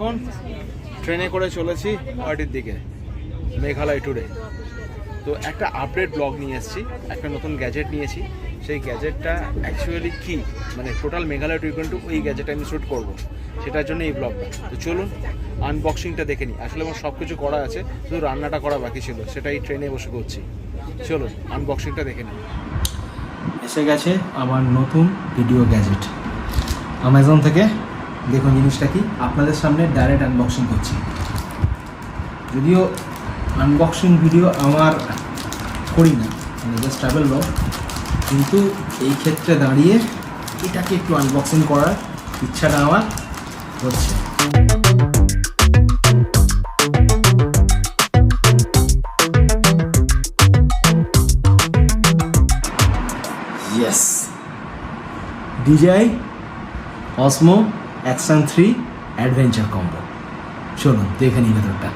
এখন ট্রেনে করে চলেছি গুয়াহাটির দিকে, মেঘালয় ট্যুরে। তো একটা আপডেট ব্লগ নিয়ে এসেছি, একটা নতুন গ্যাজেট নিয়েছি। সেই গ্যাজেটটা অ্যাকচুয়ালি কী, মানে টোটাল মেঘালয় ট্যুর কিন্তু ওই গ্যাজেটটা আমি শ্যুট করবো, সেটার জন্য এই ব্লগটা। তো চলুন আনবক্সিংটা দেখে নিই। আসলে আমার সব কিছু করা আছে, শুধু রান্নাটা করা বাকি ছিল, সেটা এই ট্রেনে বসে করছি। চলুন আনবক্সিংটা দেখে নিই। এসে গেছে আমার নতুন ভিডিও গ্যাজেট অ্যামাজন থেকে। দেখুন জিনিসটা কি, আপনাদের সামনে ডাইরেক্ট আনবক্সিং করছি। যদিও আনবক্সিং ভিডিও আমার করি না, মানে জাস্ট ট্রাভেল ব্লগ, কিন্তু এই ক্ষেত্রে দাঁড়িয়ে এটাকে একটু আনবক্সিং করার ইচ্ছাটা আমার হচ্ছে। Yes, DJI Osmo Action 3 adventure combo. চলুন দেখে নিই ভেতরটা।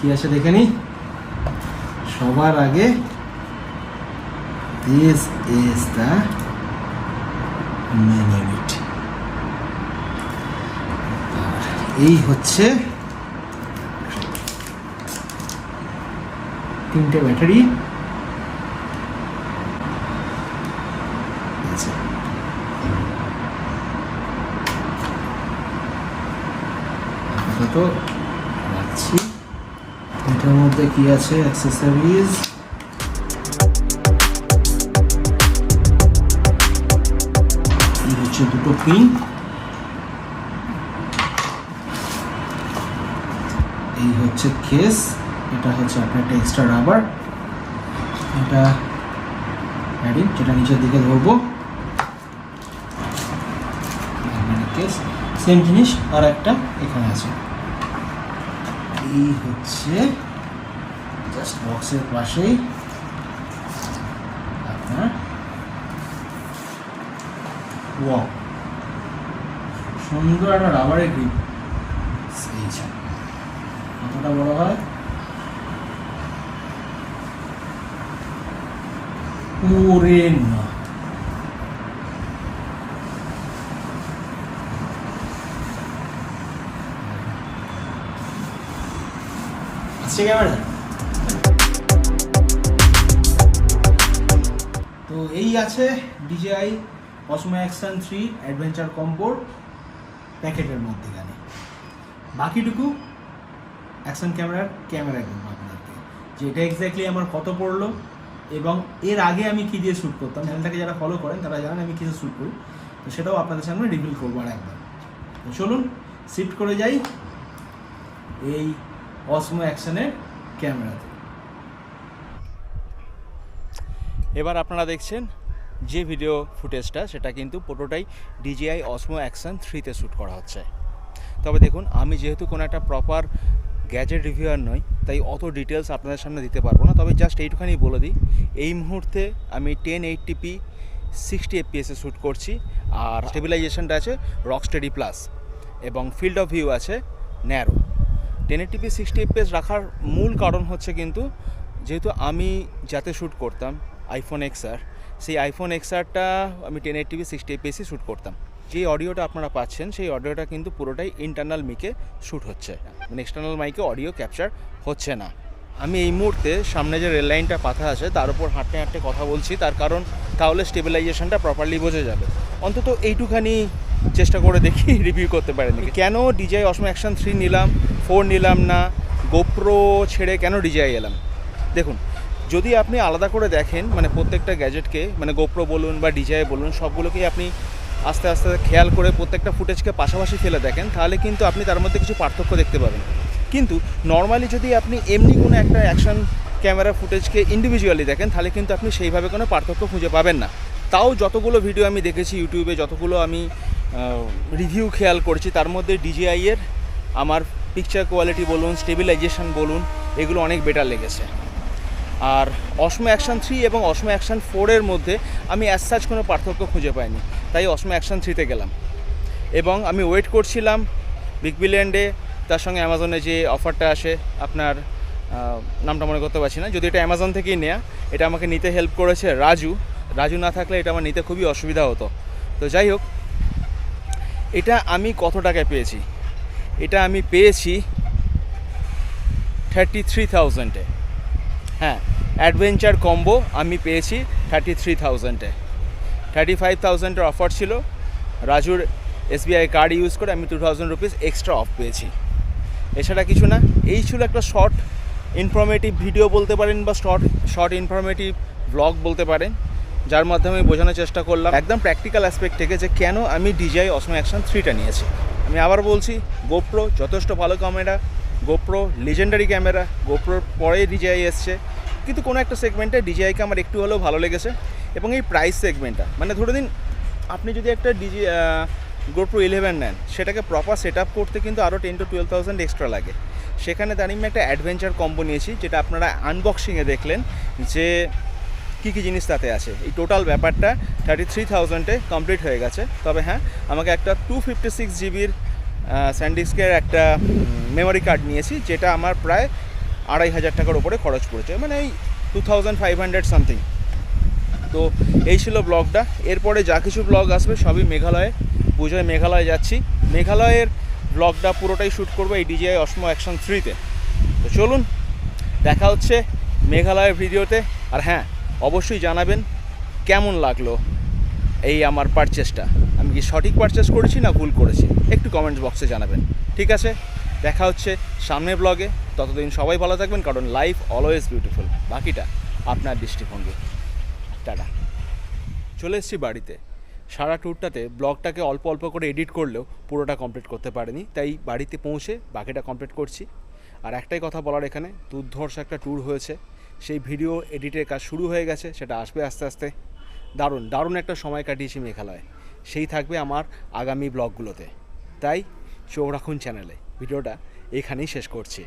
কি আছে দেখে নিই। সবার আগে this is the main unit। এই হচ্ছে 3টে ব্যাটারি। তো রাখছি। এটার মধ্যে কি আছে, অ্যাক্সেসরিজ। এই হচ্ছে দুটো পিন। এই হচ্ছে কেস। এটা হচ্ছে আপনার একটা এক্সট্রা রাবার, এটা প্যাডিং, যেটা নিচের দিকে ধরবো। কেস সেম জিনিস, আর একটা এখানে আছে। এই হচ্ছে জাস্ট বক্সের পাশেই আপনার ওয়াও, সুন্দর একটা রাবারের গ্রিপ। এই কতটা বড় হয়, ওরে না, ক্যামেরা। তো এই আছে DJI Osmo Action 3 অ্যাডভেঞ্চার কম্বোর প্যাকেটের মধ্যেখানে। বাকিটুকু অ্যাকশন ক্যামেরা কিনবো আপনাদেরকে, যে এটা এক্স্যাক্টলি আমার কত পড়লো, এবং এর আগে আমি কী দিয়ে শ্যুট করতাম। চ্যানেলটাকে যারা ফলো করেন তারা জানেন আমি কিছু শ্যুট করি, তো সেটাও আপনাদের সামনে রিভিল করবো আর একবার। তো চলুন শিফট করে যাই এই Osmo অ্যাকশনের ক্যামেরাতে। এবার আপনারা দেখছেন যে ভিডিও ফুটেজটা, সেটা কিন্তু পুরোটাই DJI Osmo Action 3-তে শ্যুট করা হচ্ছে। তবে দেখুন, আমি যেহেতু কোনো একটা প্রপার গ্যাজেট রিভিউয়ার নই, তাই অত ডিটেলস আপনাদের সামনে দিতে পারবো না। তবে জাস্ট এইটুখানি বলে দিই, এই মুহূর্তে আমি 1080p 60 fps এ শ্যুট করছি, আর স্টেবিলাইজেশনটা আছে রকস্টেডি প্লাস, এবং ফিল্ড অফ ভিউ আছে ন্যারো। 1080p 60 fps রাখার মূল কারণ হচ্ছে কিন্তু, যেহেতু আমি যাতে শ্যুট করতাম iPhone XR, সেই iPhone XRটা আমি 1080p 60 fps শ্যুট করতাম। যে অডিওটা আপনারা পাচ্ছেন, সেই অডিওটা কিন্তু পুরোটাই ইন্টারনাল মিকে শ্যুট হচ্ছে, মানে এক্সটার্নাল মাইকে অডিও ক্যাপচার হচ্ছে না। আমি এই মুহূর্তে সামনে যে রেল লাইনটা পাতা আছে তার উপর হাঁটতে হাঁটতে কথা বলছি, তার কারণ তাহলে স্টেবিলাইজেশনটা প্রপারলি বোঝা যাবে। অন্তত এইটুখানি চেষ্টা করে দেখি রিভিউ করতে পারেনি। কেন DJI Osmo Action 3 নিলাম, 4 নিলাম না, GoPro ছেড়ে কেন DJI এলাম? দেখুন, যদি আপনি আলাদা করে দেখেন, মানে প্রত্যেকটা গ্যাজেটকে, মানে GoPro বলুন বা DJI বলুন, সবগুলোকেই আপনি আস্তে আস্তে খেয়াল করে প্রত্যেকটা ফুটেজকে পাশাপাশি ফেলে দেখেন, তাহলে কিন্তু আপনি তার মধ্যে কিছু পার্থক্য দেখতে পাবেন। কিন্তু নর্মালি যদি আপনি এমনি কোনো একটা অ্যাকশন ক্যামেরা ফুটেজকে ইন্ডিভিজুয়ালি দেখেন, তাহলে কিন্তু আপনি সেইভাবে কোনো পার্থক্য খুঁজে পাবেন না। তাও যতগুলো ভিডিও আমি দেখেছি ইউটিউবে, যতগুলো আমি রিভিউ খেয়াল করেছি, তার মধ্যে DJI এর আমার পিকচার কোয়ালিটি বলুন, স্টেবিলাইজেশন বলুন, এগুলো অনেক বেটার লেগেছে। আর Osmo Action 3 এবং Osmo Action 4 এর মধ্যে আমি অ্যাজ সাচ কোনো পার্থক্য খুঁজে পাইনি, তাই Osmo Action 3-তে গেলাম। এবং আমি ওয়েট করছিলাম বিগ বিলিয়ন ডে, তার সঙ্গে অ্যামাজনে যে অফারটা আসে আপনার নামটা মনে করতে পারছি না, যদি এটা অ্যামাজন থেকেই নেওয়া। এটা আমাকে নিতে হেল্প করেছে রাজু না থাকলে এটা আমার নিতে খুবই অসুবিধা হতো। তো যাই হোক, এটা আমি কত টাকায় পেয়েছি? এটা আমি পেয়েছি 33,000-এ। হ্যাঁ, অ্যাডভেঞ্চার কম্বো আমি পেয়েছি 33,000-এ। 35,000-এর অফার ছিল। রাজুর SBI কার্ড ইউজ করে আমি 2,000 রুপিস এক্সট্রা অফ পেয়েছি। এছাড়া কিছু না। এই ছিল একটা শর্ট ইনফরমেটিভ ভিডিও বলতে পারেন, বা শর্ট ইনফরমেটিভ ব্লগ বলতে পারেন, যার মাধ্যমে বোঝানোর চেষ্টা করলাম একদম প্র্যাকটিক্যাল অ্যাসপেক্ট থেকে যে কেন আমি DJI Osmo Action 3টা নিয়েছি। আমি আবার বলছি, GoPro যথেষ্ট ভালো ক্যামেরা, GoPro লিজেন্ডারি ক্যামেরা, GoProর পরে DJI এসছে, কিন্তু কোনো একটা সেগমেন্টে DJIকে আমার একটু হলেও ভালো লেগেছে। এবং এই প্রাইস সেগমেন্টটা, মানে ধরে দিন আপনি যদি একটা GoPro 11 নেন, সেটাকে প্রপার সেট আপ করতে কিন্তু আরও 10 to 12,000 এক্সট্রা লাগে। সেখানে দাঁড়িয়ে আমি একটা অ্যাডভেঞ্চার কম্বো নিয়েছি, যেটা আপনারা আনবক্সিংয়ে দেখলেন যে কী কী জিনিস তাতে আছে। এই টোটাল ব্যাপারটা 33,000-এ কমপ্লিট হয়ে গেছে। তবে হ্যাঁ, আমাকে একটা 256 জিবির স্যান্ডিস্কের একটা মেমোরি কার্ড নিয়েছি, যেটা আমার প্রায় 2,500 টাকার উপরে খরচ পড়েছে, মানে এই 2,500 সামথিং। তো এই ছিল ব্লগটা। এরপরে যা কিছু ব্লগ আসবে সবই মেঘালয়ে, পুজোয় মেঘালয়ে যাচ্ছি। মেঘালয়ের ব্লগটা পুরোটাই শ্যুট করবো এই DJI Osmo Action 3-তে। তো চলুন, দেখা হচ্ছে মেঘালয়ের ভিডিওতে। আর হ্যাঁ, অবশ্যই জানাবেন কেমন লাগলো এই আমার পারচেসটা। আমি কি সঠিক পারচেস করেছি না ভুল করেছি, একটু কমেন্টস বক্সে জানাবেন। ঠিক আছে, দেখা হচ্ছে সামনের ব্লগে। ততদিন সবাই ভালো থাকবেন, কারণ লাইফ অলওয়েজ বিউটিফুল। বাকিটা আপনার দৃষ্টিভঙ্গি। টাটা। চলে এসেছি বাড়িতে। সারা ট্যুরটাতে ব্লগটাকে অল্প অল্প করে এডিট করলেও পুরোটা কমপ্লিট করতে পারিনি, তাই বাড়িতে পৌঁছে বাকিটা কমপ্লিট করছি। আর একটাই কথা বলার, এখানে দুর্ধর্ষ একটা ট্যুর হয়েছে, সেই ভিডিও এডিটের কাজ শুরু হয়ে গেছে, সেটা আসবে আস্তে আস্তে। দারুণ একটা সময় কাটিয়েছি মেঘালয়, সেই থাকবে আমার আগামী ব্লগগুলোতে। তাই চোখ রাখুন চ্যানেলে। ভিডিওটা এখানেই শেষ করছি।